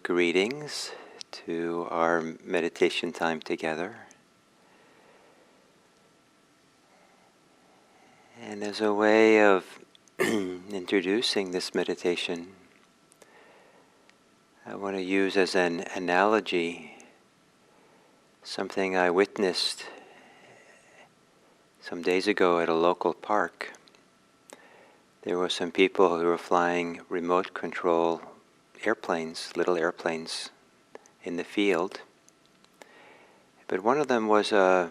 greetings to our meditation time together. And as a way of introducing this meditation, I want to use as an analogy something I witnessed some days ago at a local park. There were some people who were flying remote control airplanes, little airplanes, in the field. But one of them was a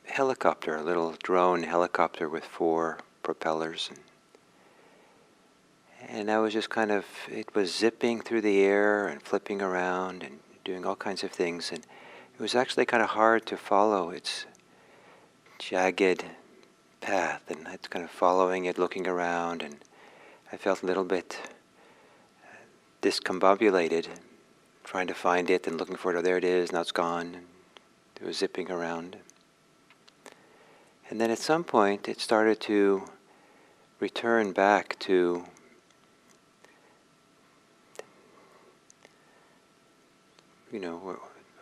helicopter, a little drone helicopter with 4 propellers. And I was just it was zipping through the air and flipping around and doing all kinds of things. And it was actually kind of hard to follow its jagged path. And I was kind of following it, looking around, and I felt a little bit discombobulated, trying to find it and looking for it. Oh, there it is, now it's gone. And it was zipping around. And then at some point it started to return back to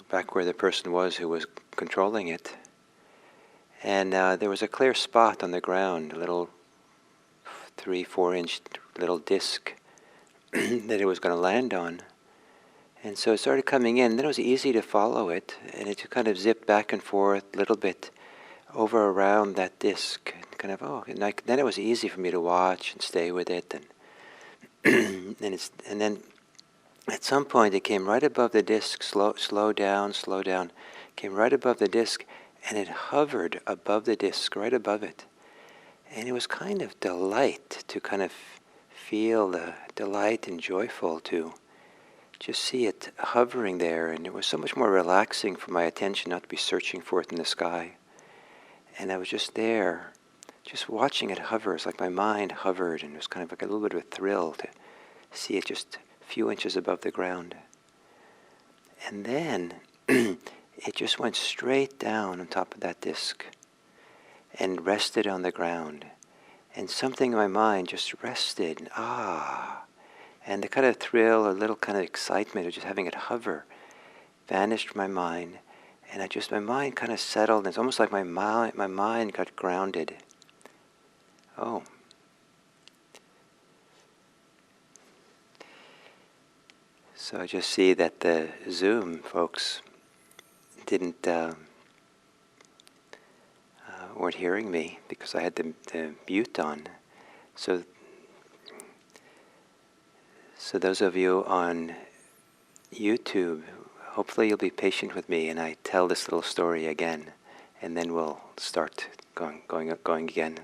back where the person was who was controlling it. And there was a clear spot on the ground, a little 3-4 inch little disc that it was going to land on. And so it started coming in, and then it was easy to follow it, and it kind of zipped back and forth a little bit over around that disc. Then it was easy for me to watch and stay with it. And and then at some point it came right above the disc, slow down, came right above the disc, and it hovered above the disc, right above it. And it was kind of delight to kind of feel the delight and joyful to just see it hovering there. And it was so much more relaxing for my attention not to be searching for it in the sky. And I was just there, just watching it hover. It's like my mind hovered, and it was kind of like a little bit of a thrill to see it just a few inches above the ground. And then it just went straight down on top of that disc and rested on the ground. And something in my mind just rested, and the kind of thrill, a little kind of excitement of just having it hover vanished from my mind. And my mind kind of settled, and it's almost like my mind got grounded. Oh. So I just see that the Zoom folks weren't hearing me because I had the mute on. So those of you on YouTube, hopefully you'll be patient with me and I tell this little story again, and then we'll start going again.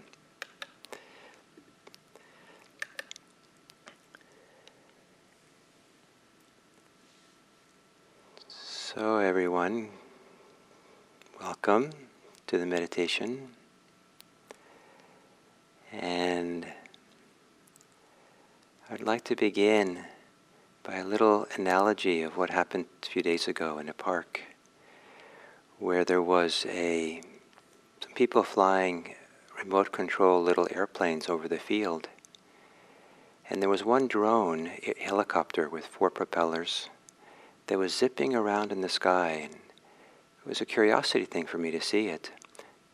So everyone, welcome to the meditation. And I'd like to begin by a little analogy of what happened a few days ago in a park, where there was some people flying remote control little airplanes over the field. And there was one drone helicopter with 4 propellers that was zipping around in the sky. And it was a curiosity thing for me to see it,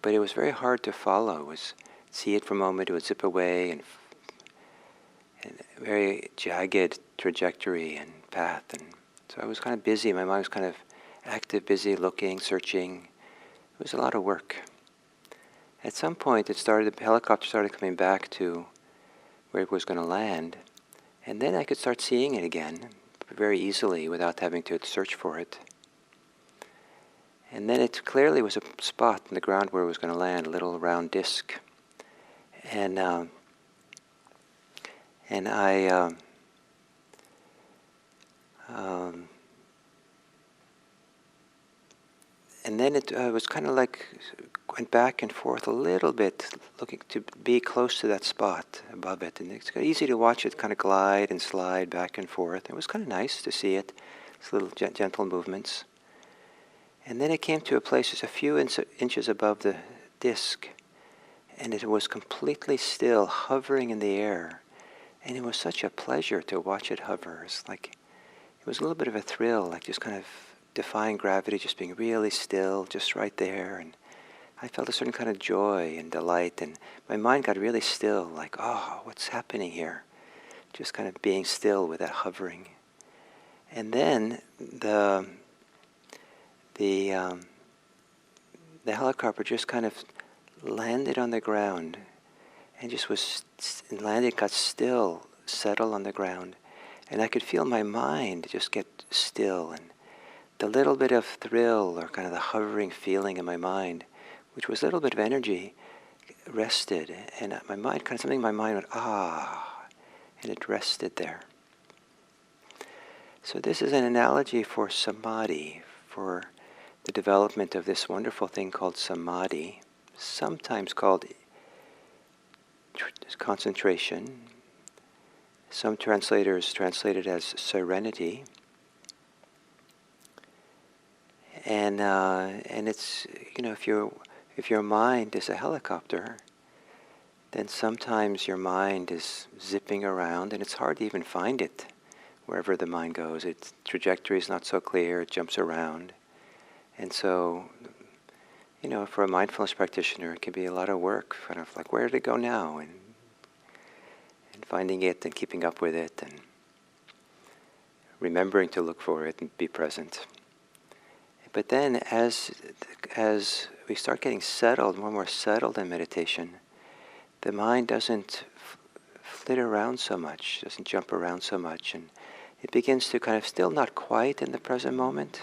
but it was very hard to follow. It was see it for a moment, it would zip away, and a very jagged trajectory and path. And so I was kind of busy. My mind was kind of active, busy, looking, searching. It was a lot of work. At some point, the helicopter started coming back to where it was going to land, and then I could start seeing it again very easily without having to search for it. And then it clearly was a spot in the ground where it was going to land, a little round disc. And then it was kind of like went back and forth a little bit, looking to be close to that spot above it. And it's easy to watch it kind of glide and slide back and forth. It was kind of nice to see it, these little gentle movements. And then it came to a place just a few inches above the disc, and it was completely still, hovering in the air. And it was such a pleasure to watch it hover. It it was a little bit of a thrill, like just kind of defying gravity, just being really still, just right there. And I felt a certain kind of joy and delight, and my mind got really still, like, oh, what's happening here? Just kind of being still with that hovering. And then the helicopter just kind of landed on the ground, and just landed, got still, settled on the ground, and I could feel my mind just get still, and the little bit of thrill or kind of the hovering feeling in my mind, which was a little bit of energy, rested, and my mind, kind of something in my mind went, ah, and it rested there. So this is an analogy for samadhi, for the development of this wonderful thing called samadhi, sometimes called concentration. Some translators translate it as serenity. And it's, if your mind is a helicopter, then sometimes your mind is zipping around, and it's hard to even find it wherever the mind goes. Its trajectory is not so clear, it jumps around. And so, for a mindfulness practitioner, it can be a lot of work, kind of like, where did it go now? And finding it and keeping up with it and remembering to look for it and be present. But then as we start getting settled, more and more settled in meditation, the mind doesn't flit around so much, doesn't jump around so much, and it begins to kind of, still not quite in the present moment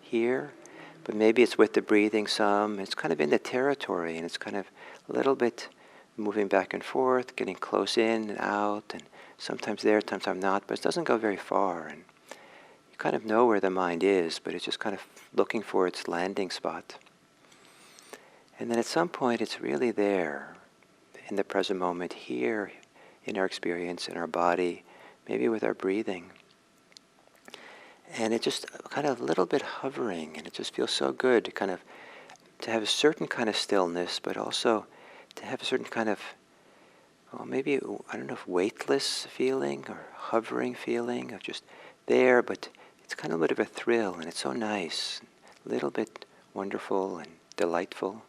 here, but maybe it's with the breathing some. It's kind of in the territory, and it's kind of a little bit moving back and forth, getting close in and out, and sometimes there, sometimes I'm not, but it doesn't go very far. And you kind of know where the mind is, but it's just kind of looking for its landing spot. And then at some point it's really there, in the present moment, here in our experience, in our body, maybe with our breathing. And it just kind of a little bit hovering, and it just feels so good to have a certain kind of stillness, but also to have a certain kind of, maybe, I don't know if weightless feeling or hovering feeling of just there, but it's kind of a bit of a thrill, and it's so nice, a little bit wonderful and delightful.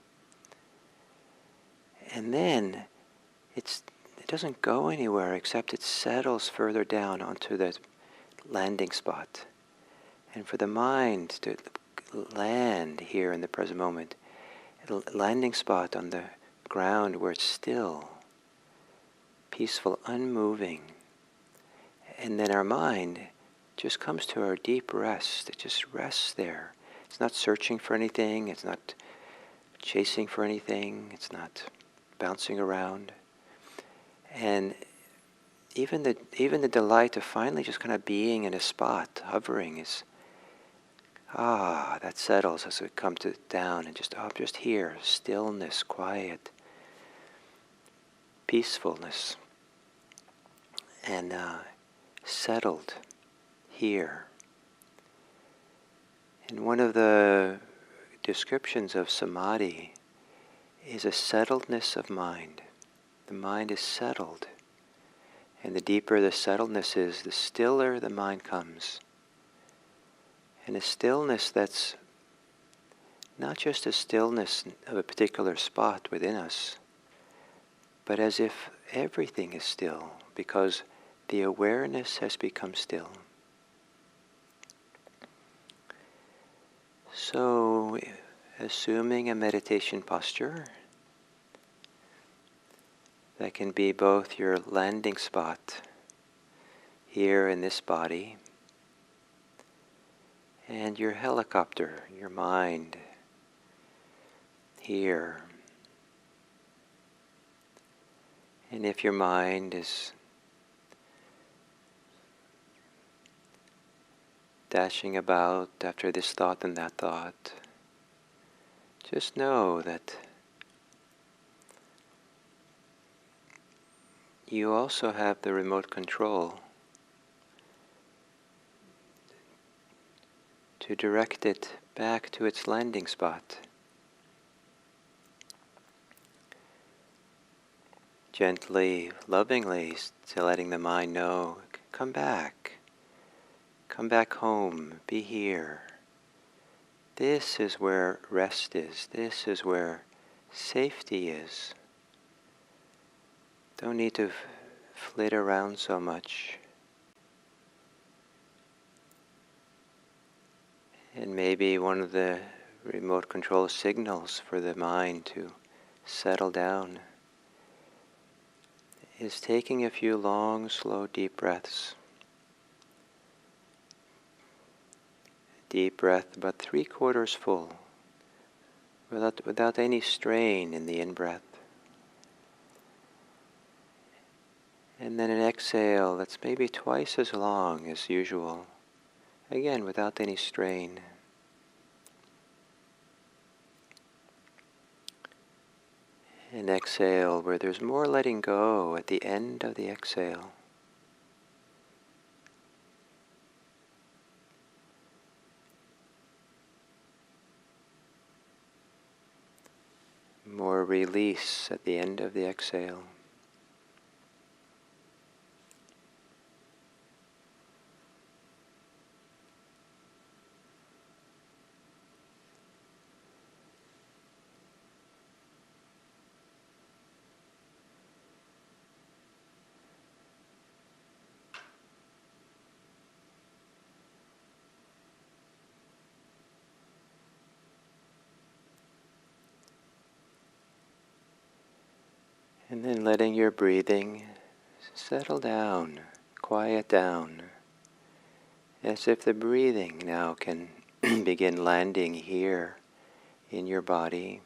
And then it doesn't go anywhere except it settles further down onto the landing spot. And for the mind to land here in the present moment, a landing spot on the ground where it's still, peaceful, unmoving. And then our mind just comes to our deep rest. It just rests there. It's not searching for anything. It's not chasing for anything. It's not bouncing around. And even the delight of finally just kind of being in a spot, hovering, is, that settles as we come down and just here, stillness, quiet, peacefulness, and settled here. And one of the descriptions of samadhi is a settledness of mind. The mind is settled. And the deeper the settledness is, the stiller the mind comes. And a stillness that's not just a stillness of a particular spot within us, but as if everything is still, because the awareness has become still. So, assuming a meditation posture, that can be both your landing spot here in this body and your helicopter, your mind here. And if your mind is dashing about after this thought and that thought, just know that you also have the remote control to direct it back to its landing spot. Gently, lovingly, to letting the mind know, come back Come back home. Be here. This is where rest is. This is where safety is. Don't need to flit around so much. And maybe one of the remote control signals for the mind to settle down is taking a few long, slow, deep breaths. Deep breath, about 3/4 full, without any strain in the in-breath. And then an exhale that's maybe twice as long as usual, again without any strain. An exhale where there's more letting go at the end of the exhale. More release at the end of the exhale. And then letting your breathing settle down, quiet down, as if the breathing now can begin landing here in your body.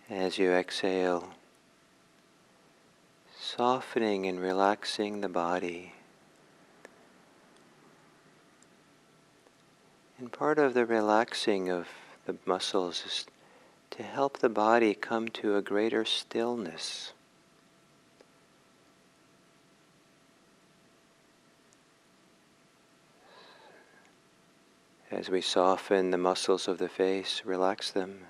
As you exhale, softening and relaxing the body. And part of the relaxing of the muscles is to help the body come to a greater stillness. As we soften the muscles of the face, relax them.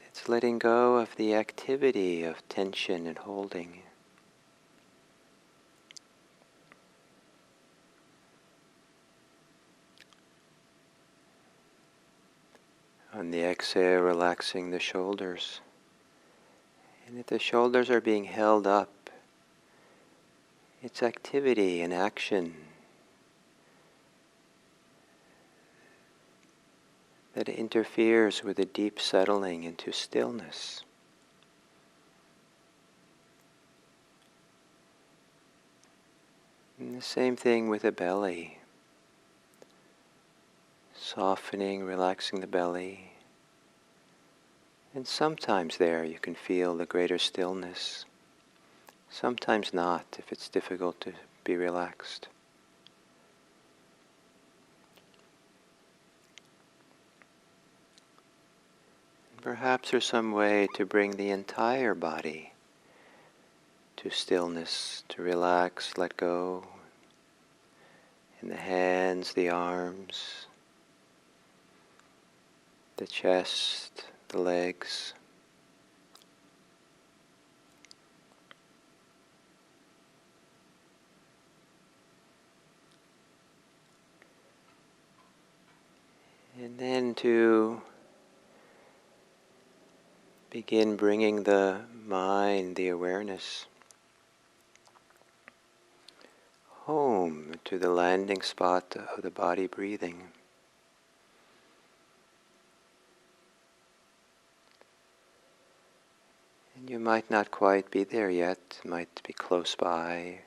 It's letting go of the activity of tension and holding. On the exhale, relaxing the shoulders. And if the shoulders are being held up, it's activity and action that interferes with a deep settling into stillness. And the same thing with the belly. Softening, relaxing the belly. And sometimes there you can feel the greater stillness. Sometimes not, if it's difficult to be relaxed. Perhaps there's some way to bring the entire body to stillness, to relax, let go. In the hands, the arms, the chest, the legs. And then to begin bringing the mind, the awareness, home to the landing spot of the body breathing. And you might not quite be there yet, might be close by.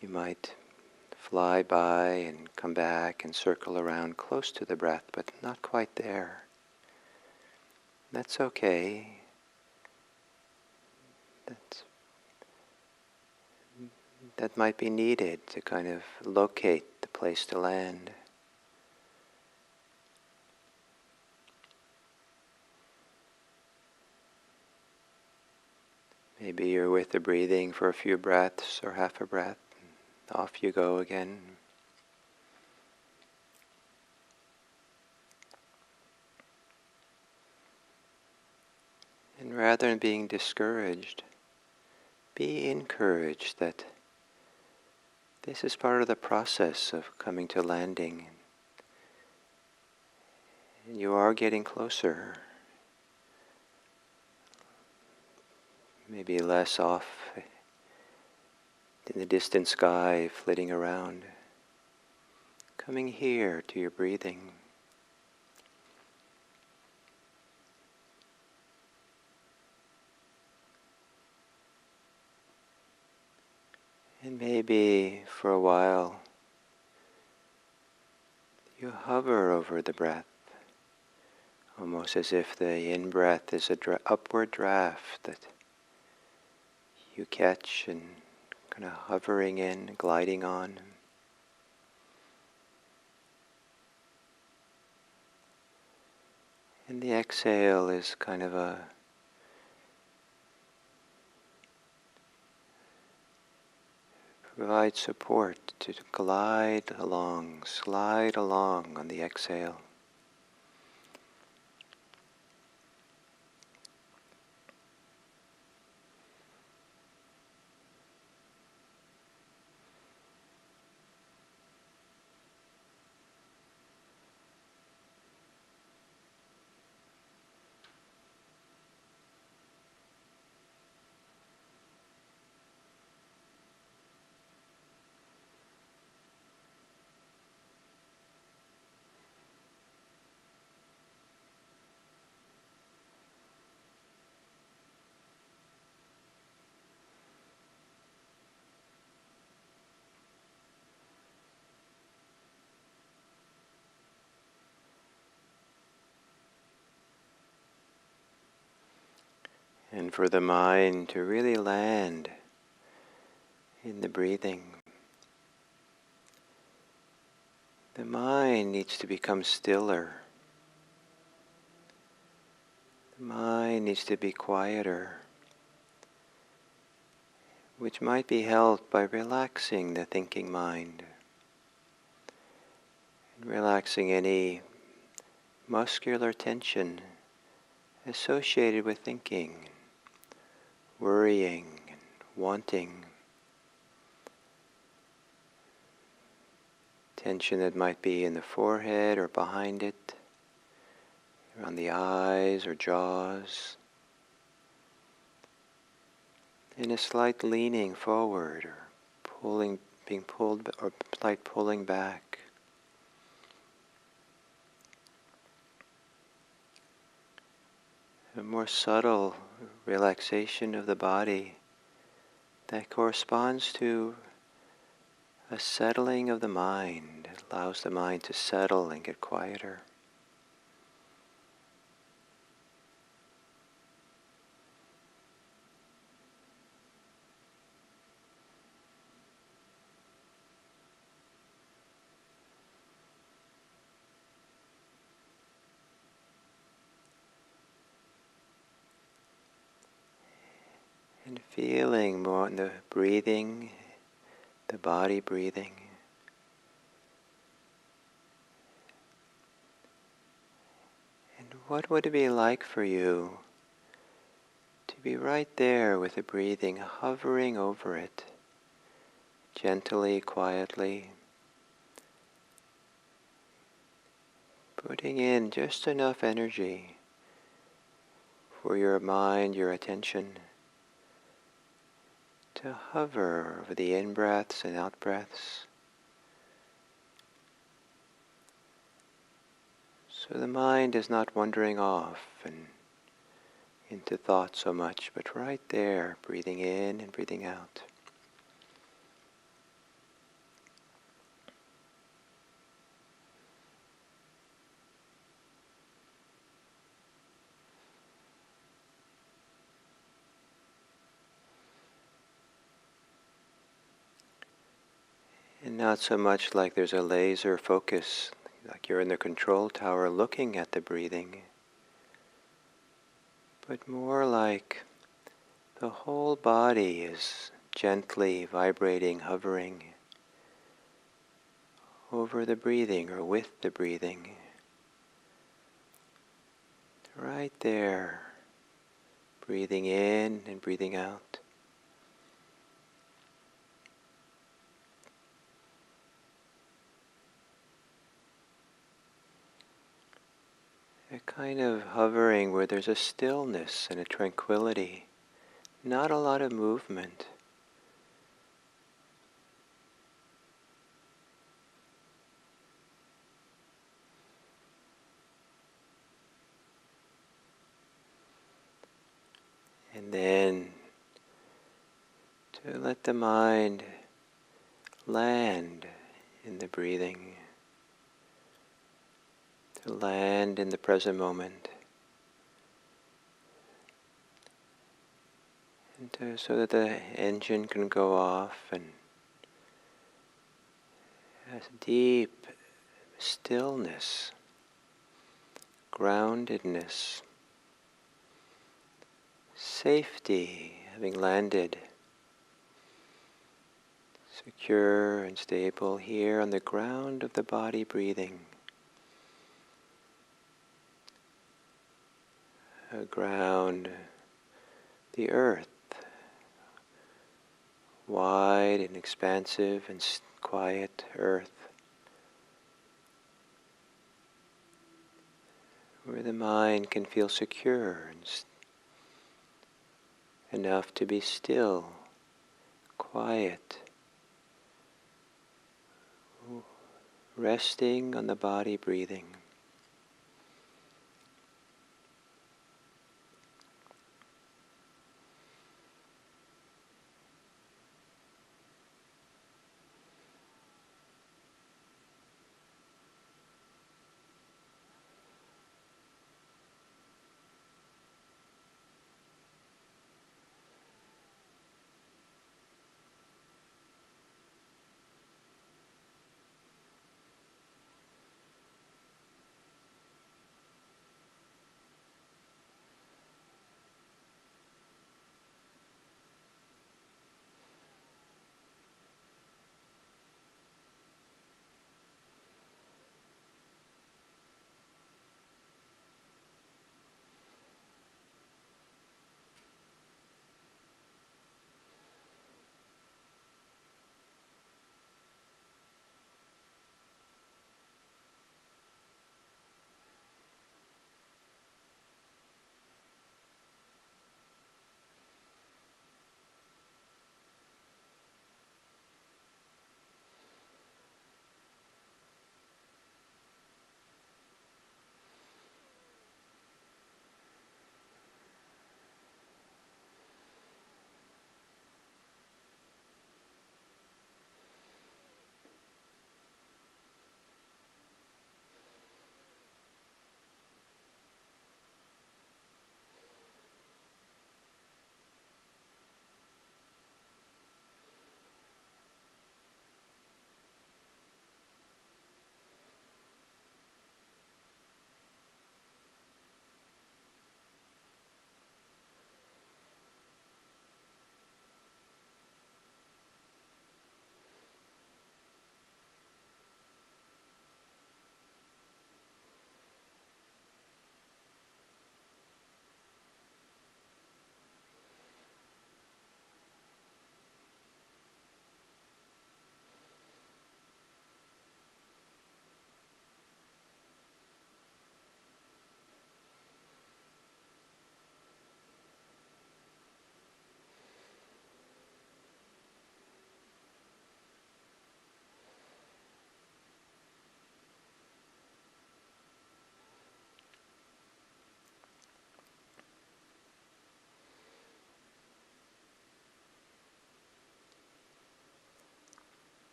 You might fly by and come back and circle around close to the breath, but not quite there. That's okay. That might be needed to kind of locate the place to land. Maybe you're with the breathing for a few breaths or half a breath. Off you go again. And rather than being discouraged, be encouraged that this is part of the process of coming to landing. And you are getting closer. Maybe less off in the distant sky, flitting around. Coming here to your breathing. And maybe for a while you hover over the breath, almost as if the in-breath is an upward draft that you catch and kind of hovering in, gliding on. And the exhale is kind of a provide support to slide along on the exhale. And for the mind to really land in the breathing, the mind needs to become stiller. The mind needs to be quieter, which might be helped by relaxing the thinking mind, and relaxing any muscular tension associated with thinking, worrying, and wanting. Tension that might be in the forehead or behind it, around the eyes or jaws, and a slight leaning forward or pulling, being pulled, or slight pulling back. A more subtle relaxation of the body that corresponds to a settling of the mind. It allows the mind to settle and get quieter. And feeling more in the breathing, the body breathing. And what would it be like for you to be right there with the breathing, hovering over it, gently, quietly, putting in just enough energy for your mind, your attention, to hover over the in-breaths and out-breaths. So the mind is not wandering off and into thought so much, but right there, breathing in and breathing out. And not so much like there's a laser focus, like you're in the control tower looking at the breathing, but more like The whole body is gently vibrating, hovering over the breathing or with the breathing. Right there, breathing in and breathing out. A kind of hovering where there's a stillness and a tranquility, not a lot of movement. And then to let the mind land in the breathing, to land in the present moment, and so that the engine can go off and has deep stillness, groundedness, safety, having landed secure and stable here on the ground of the body breathing. A ground, the earth, wide and expansive and quiet earth, where the mind can feel secure and enough to be still, quiet, resting on the body breathing.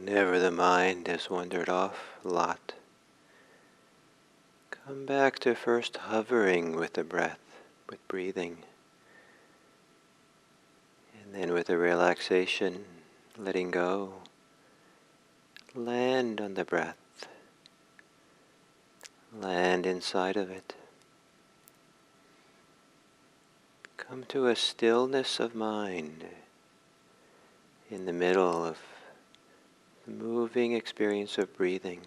Whenever the mind has wandered off a lot, come back to first hovering with the breath, with breathing, and then with the relaxation, letting go, land on the breath, land inside of it. Come to a stillness of mind in the middle of the moving experience of breathing.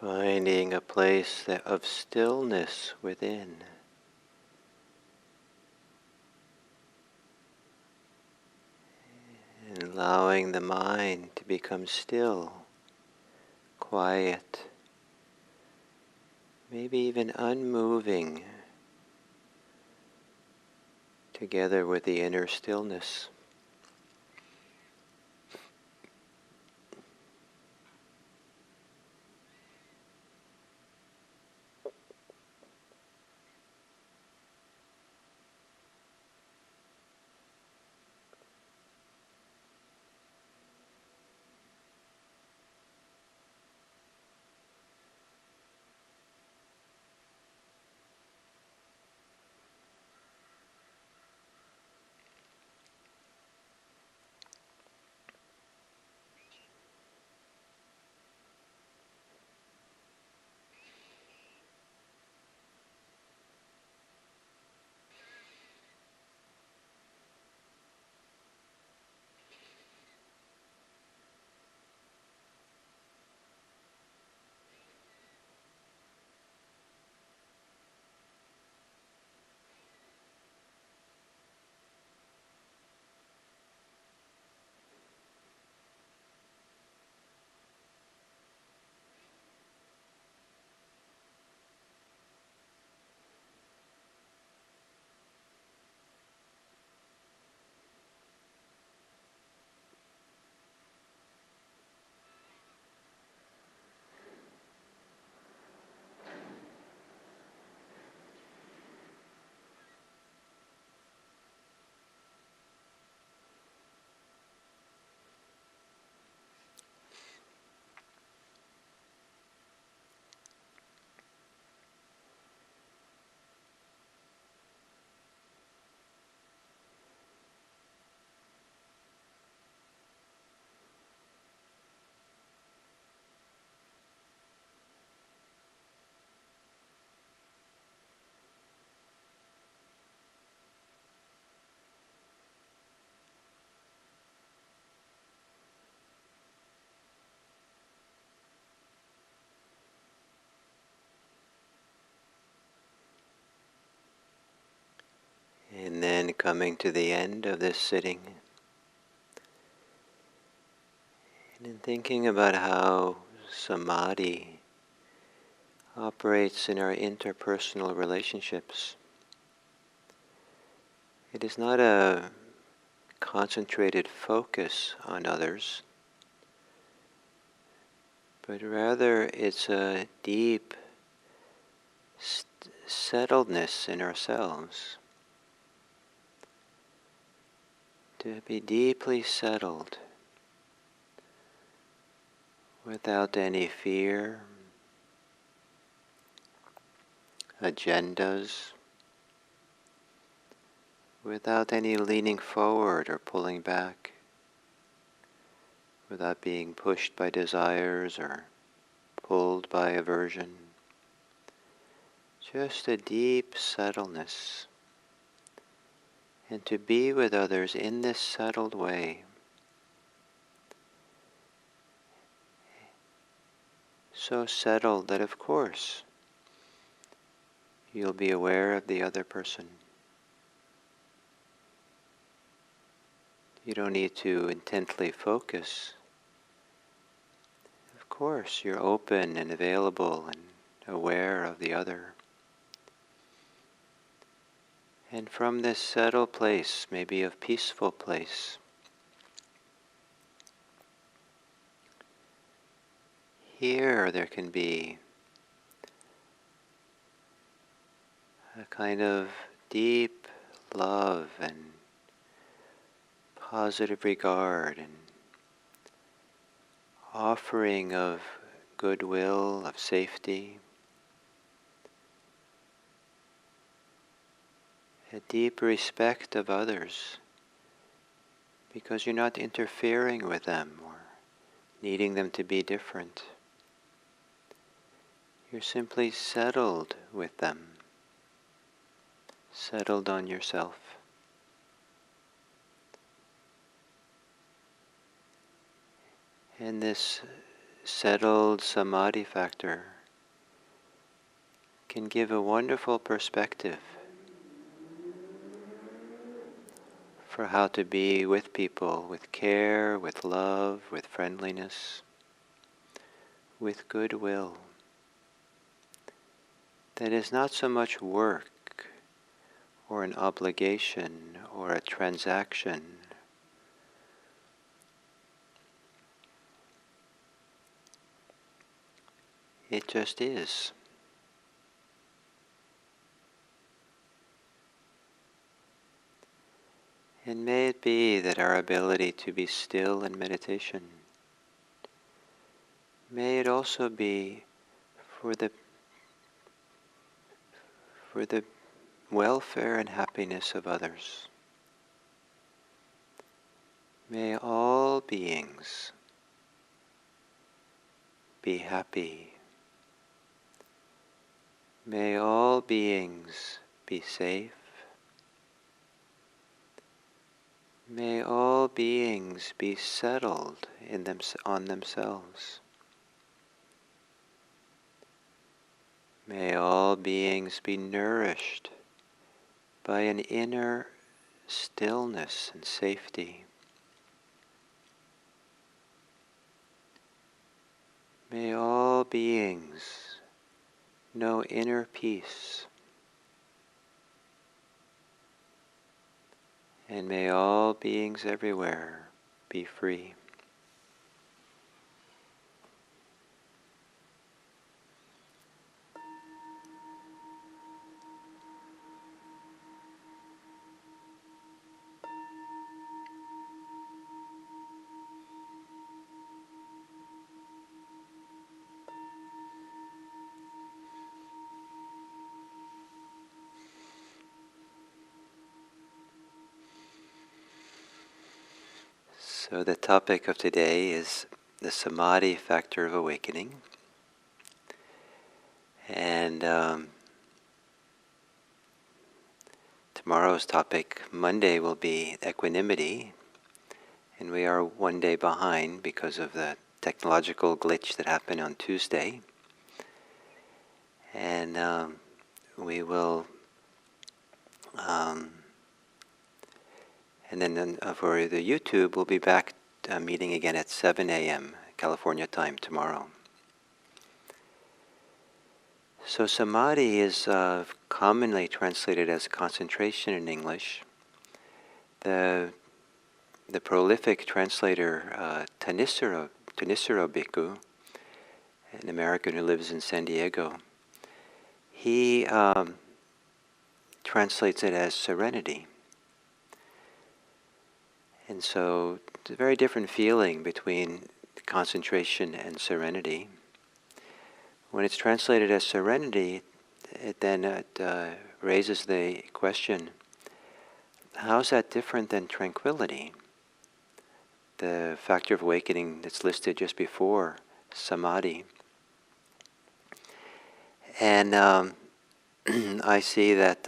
Finding a place of stillness within. And allowing the mind to become still, quiet, maybe even unmoving, together with the inner stillness. And then coming to the end of this sitting, and in thinking about how Samadhi operates in our interpersonal relationships. It is not a concentrated focus on others, but rather it's a deep settledness in ourselves. To be deeply settled without any fear, agendas, without any leaning forward or pulling back, without being pushed by desires or pulled by aversion. Just a deep settledness. And to be with others in this settled way, so settled that of course you'll be aware of the other person. You don't need to intently focus. Of course, you're open and available and aware of the other. And from this settled place, maybe a peaceful place, here there can be a kind of deep love and positive regard and offering of goodwill, of safety, a deep respect of others, because you're not interfering with them or needing them to be different. You're simply settled with them, settled on yourself. And this settled samadhi factor can give a wonderful perspective for how to be with people with care, with love, with friendliness, with goodwill. That is not so much work or an obligation or a transaction. It just is. And may it be that our ability to be still in meditation, may it also be for the welfare and happiness of others. May all beings be happy. May all beings be safe. May all beings be settled on themselves. May all beings be nourished by an inner stillness and safety. May all beings know inner peace. And may all beings everywhere be free. So the topic of today is the Samadhi factor of awakening. And tomorrow's topic, Monday, will be equanimity. And we are one day behind because of the technological glitch that happened on Tuesday. And we will, and then for the YouTube, we'll be back meeting again at 7 a.m. California time tomorrow. So Samadhi is commonly translated as concentration in English. The prolific translator Thanissaro Bhikkhu, an American who lives in San Diego, he translates it as serenity. And so it's a very different feeling between concentration and serenity. When it's translated as serenity, it raises the question, how's that different than tranquility? The factor of awakening that's listed just before Samadhi. And I see that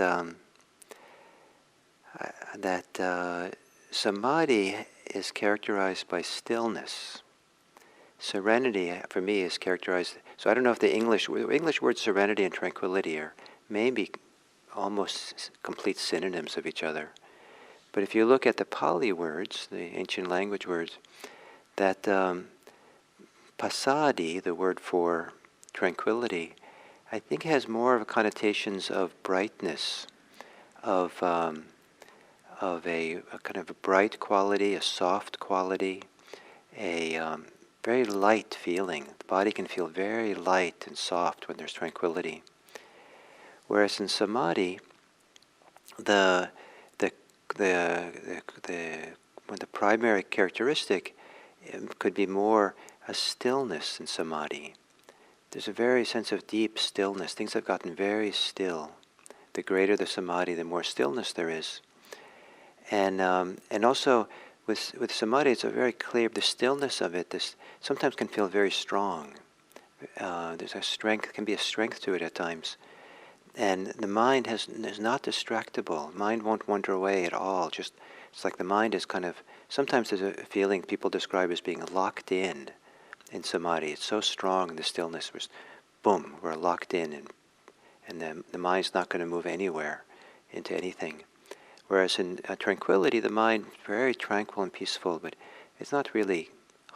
Samadhi is characterized by stillness. Serenity, for me, is characterized. So I don't know if the English words serenity and tranquility are maybe almost complete synonyms of each other. But if you look at the Pali words, the ancient language words, that pasadi, the word for tranquility, I think has more of connotations of brightness, of a kind of a bright quality, a soft quality, a very light feeling. The body can feel very light and soft when there's tranquility. Whereas in Samadhi, when the primary characteristic could be more a stillness in Samadhi. There's a very sense of deep stillness. Things have gotten very still. The greater the Samadhi, the more stillness there is. And also with Samadhi, it's a very clear, the stillness of it, this sometimes can feel very strong. There's a strength, can be a strength to it at times. And the mind is not distractible. Mind won't wander away at all. Just, it's like the mind is kind of, sometimes there's a feeling people describe as being locked in Samadhi. It's so strong, the stillness was, boom, we're locked in. and the mind's not going to move anywhere into anything. Whereas in tranquility, the mind is very tranquil and peaceful, but it's not really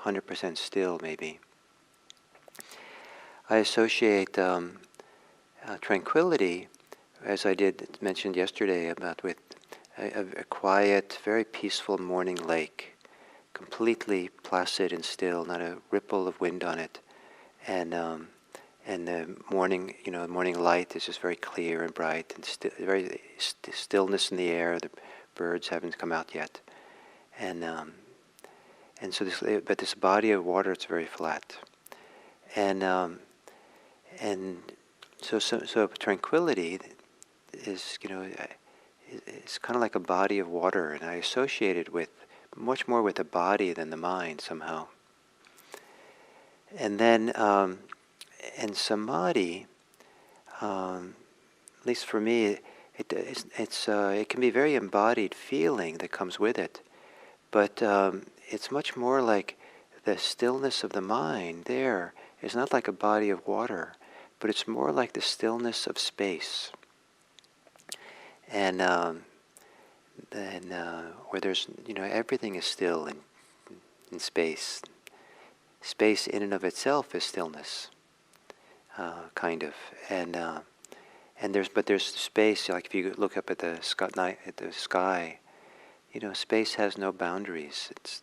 100% still, maybe. I associate tranquility, as I mentioned yesterday, about with a quiet, very peaceful morning lake, completely placid and still, not a ripple of wind on it, and the morning, morning light is just very clear and bright, and very stillness in the air. The birds haven't come out yet, and so this body of water, it's very flat, and so tranquility is, it's kind of like a body of water, and I associate it with much more with the body than the mind somehow. And then, and samadhi, at least for me, it can be a very embodied feeling that comes with it, but it's much more like the stillness of the mind. There is not like a body of water, but it's more like the stillness of space. And where there's, everything is still in space. Space in and of itself is stillness, kind of. And there's space. Like if you look up at the sky, space has no boundaries. It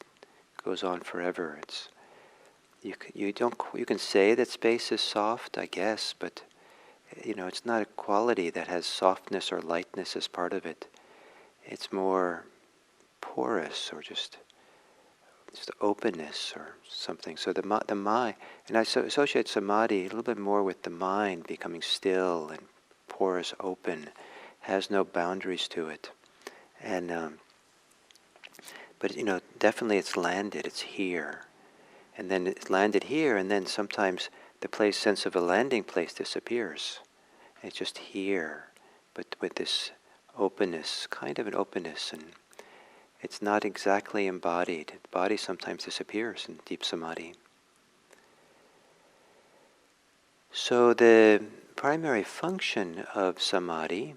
goes on forever. You can say that space is soft, I guess, but it's not a quality that has softness or lightness as part of it. It's more porous, or just openness or something. So the mind, and I associate samadhi a little bit more with the mind becoming still and porous, open, has no boundaries to it, and but definitely it's landed. It's here, and then it's landed here, and then sometimes the sense of a landing place disappears. It's just here, but with this openness, kind of an openness, and it's not exactly embodied. The body sometimes disappears in deep samadhi. So the primary function of samadhi,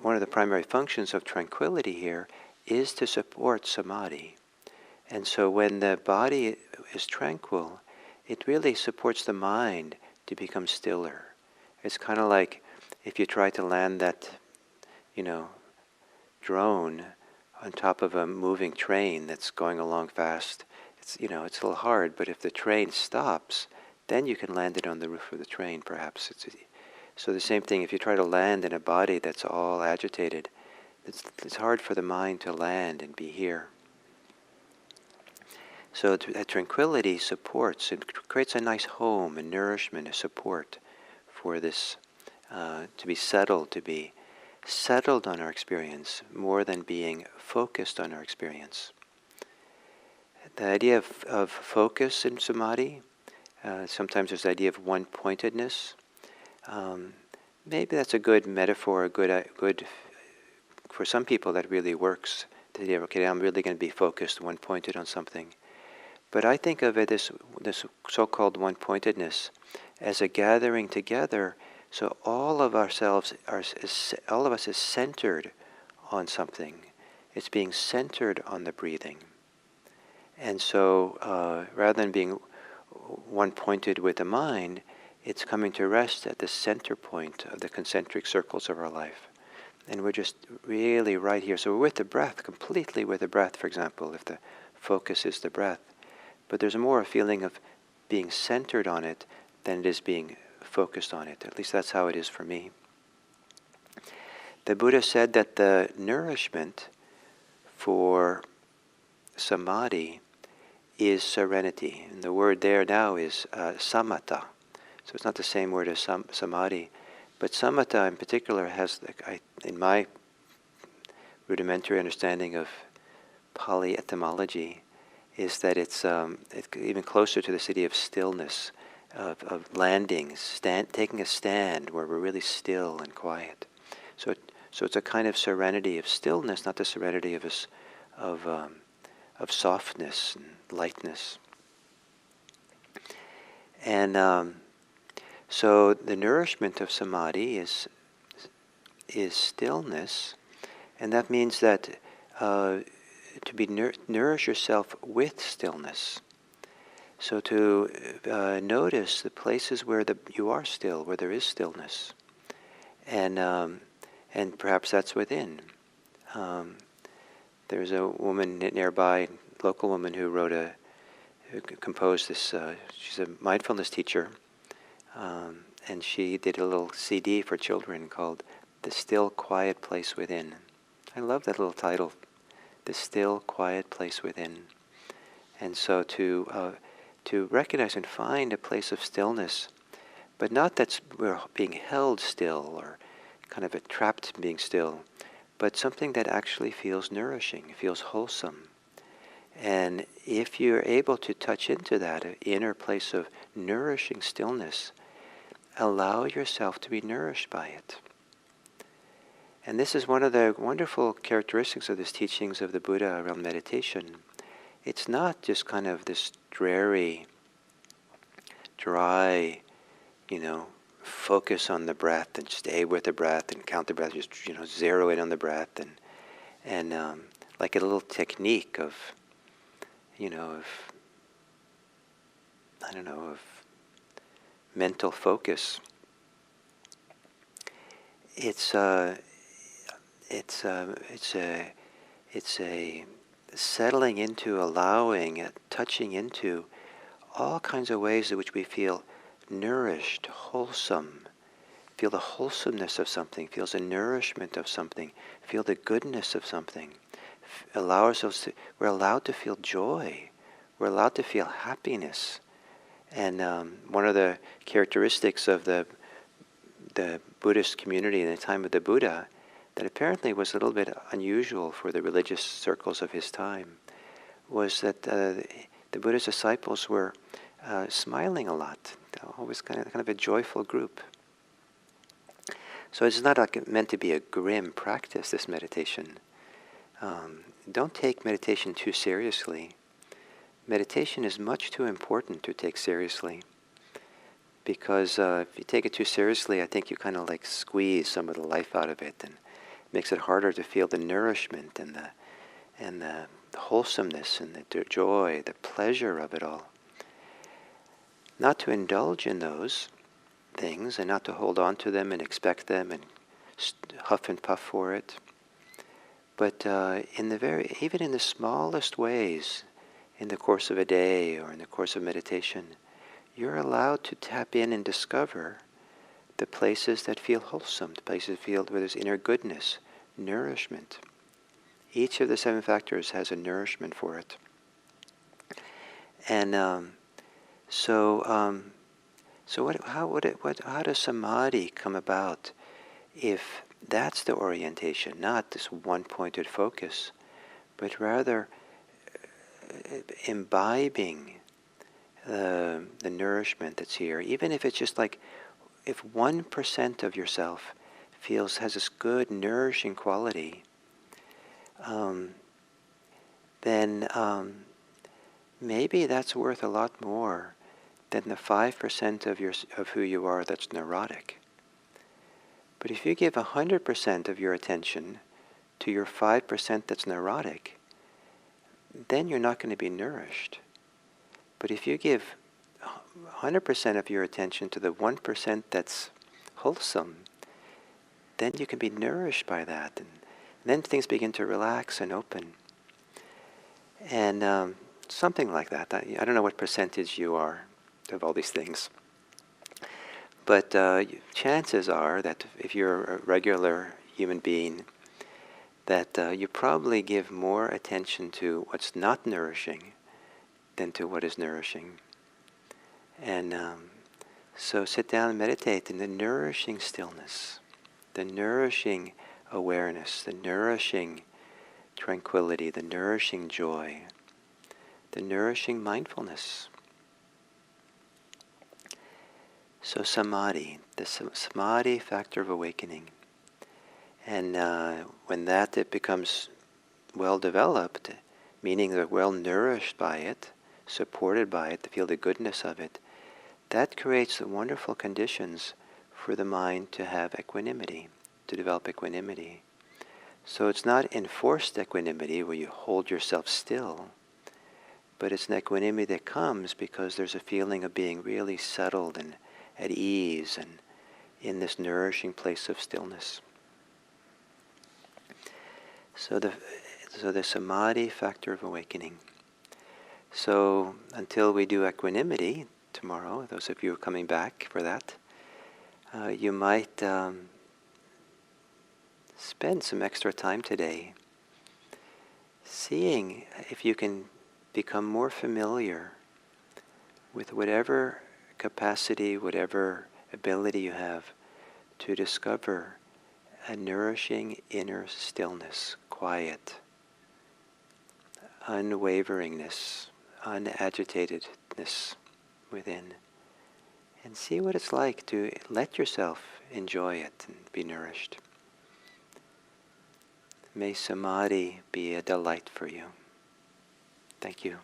one of the primary functions of tranquility here, is to support samadhi. And so when the body is tranquil, it really supports the mind to become stiller. It's kind of like if you try to land that, drone on top of a moving train that's going along fast. It's a little hard, but if the train stops, then you can land it on the roof of the train, perhaps. So the same thing, if you try to land in a body that's all agitated, it's hard for the mind to land and be here. So that tranquility supports, it creates a nice home, a nourishment, a support for this, to be settled on our experience more than being focused on our experience. The idea of focus in samadhi, sometimes there's the idea of one-pointedness. Maybe that's a good metaphor, good for some people that really works. The idea of, okay, I'm really going to be focused, one-pointed on something. But I think of it, this so-called one-pointedness, as a gathering together. So all of us is centered on something. It's being centered on the breathing. And so rather than being one-pointed with the mind, it's coming to rest at the center point of the concentric circles of our life. And we're just really right here. So we're with the breath, completely with the breath, for example, if the focus is the breath. But there's more a feeling of being centered on it than it is being focused on it. At least that's how it is for me. The Buddha said that the nourishment for samadhi is serenity. And the word there now is samatha. So it's not the same word as samadhi. But samatha in particular has, in my rudimentary understanding of Pali etymology, is that it's even closer to the city of stillness, of landing, taking a stand where we're really still and quiet. So it's a kind of serenity of stillness, not the serenity of softness and lightness. And So the nourishment of samadhi is stillness, and that means that to be nourish yourself with stillness. So to notice the places where you are still, where there is stillness, and perhaps that's within. There's a woman nearby, local woman, who composed this. She's a mindfulness teacher, and she did a little CD for children called "The Still Quiet Place Within." I love that little title, "The Still Quiet Place Within." And so to recognize and find a place of stillness, but not that we're being held still or kind of trapped being still, but something that actually feels nourishing, feels wholesome. And if you're able to touch into that inner place of nourishing stillness, allow yourself to be nourished by it. And this is one of the wonderful characteristics of these teachings of the Buddha around meditation. It's not just kind of this dreary, dry, focus on the breath and stay with the breath and count the breath, just zero in on the breath and like a little technique of mental focus. It's a settling into, allowing, touching into all kinds of ways in which we feel nourished, wholesome, feel the wholesomeness of something, feel the nourishment of something, feel the goodness of something. Allow ourselves we're allowed to feel joy. We're allowed to feel happiness. And one of the characteristics of the Buddhist community in the time of the Buddha, that apparently was a little bit unusual for the religious circles of his time, was that the Buddha's disciples were smiling a lot, always kind of a joyful group. So it's not like meant to be a grim practice, this meditation. Don't take meditation too seriously. Meditation is much too important to take seriously, because if you take it too seriously, I think you kind of like squeeze some of the life out of it, and it makes it harder to feel the nourishment and the wholesomeness and the joy, the pleasure of it all. Not to indulge in those things and not to hold on to them and expect them and huff and puff for it. But even in the smallest ways, in the course of a day or in the course of meditation, you're allowed to tap in and discover the places that feel wholesome, the places where there's inner goodness, nourishment. Each of the 7 factors has a nourishment for it. And how does samadhi come about if that's the orientation, not this one-pointed focus, but rather imbibing the nourishment that's here, even if it's just like, if 1% of yourself has this good, nourishing quality, then maybe that's worth a lot more than the 5% of who you are that's neurotic. But if you give 100% of your attention to your 5% that's neurotic, then you're not going to be nourished. But if you give 100% of your attention to the 1% that's wholesome, then you can be nourished by that. And then things begin to relax and open. And something like that. I don't know what percentage you are of all these things. But chances are that if you're a regular human being, that you probably give more attention to what's not nourishing than to what is nourishing. And so sit down and meditate in the nourishing stillness, the nourishing awareness, the nourishing tranquility, the nourishing joy, the nourishing mindfulness. So samadhi, the samadhi factor of awakening. And when it becomes well developed, meaning they're well nourished by it, supported by it, to feel the goodness of it, that creates the wonderful conditions for the mind to have equanimity, to develop equanimity. So it's not enforced equanimity where you hold yourself still, but it's an equanimity that comes because there's a feeling of being really settled and at ease and in this nourishing place of stillness. So the Samadhi factor of awakening. So until we do equanimity tomorrow, those of you who are coming back for that, you might spend some extra time today seeing if you can become more familiar with whatever capacity, whatever ability you have to discover a nourishing inner stillness, quiet, unwaveringness, unagitatedness within. And see what it's like to let yourself enjoy it and be nourished. May Samadhi be a delight for you. Thank you.